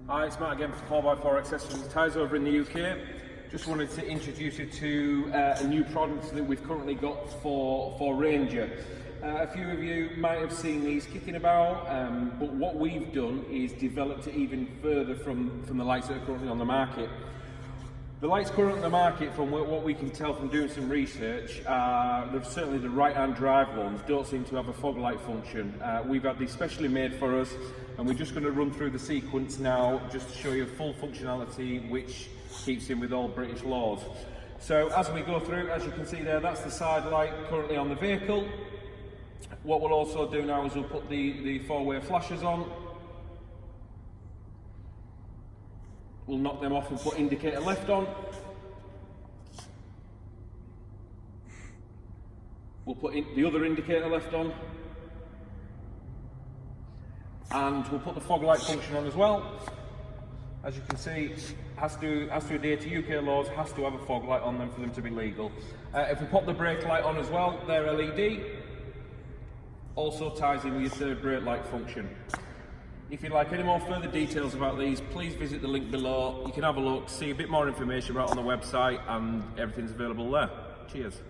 Hi, it's Matt again for 4x4 Accessories and Tyres over in the UK. Just wanted to introduce you to a new product that we've currently got for Ranger. A few of you might have seen these kicking about, but what we've done is developed it even further from the lights that are currently on the market. The lights currently on the market, from what we can tell from doing some research, certainly the right-hand drive ones don't seem to have a fog light function. We've had these specially made for us, and we're just going to run through the sequence now just to show you full functionality which keeps in with all British laws. So as we go through, as you can see there, that's the side light currently on the vehicle. What we'll also do now is we'll put the four-way flashers on. We'll knock them off and put indicator left on. We'll put the other indicator left on. And we'll put the fog light function on as well. As you can see, has to adhere to UK laws, has to have a fog light on them for them to be legal. If we pop the brake light on as well, they're LED. Also ties in with your third brake light function. If you'd like any more further details about these, please visit the link below. You can have a look, see a bit more information right on the website, and everything's available there. Cheers.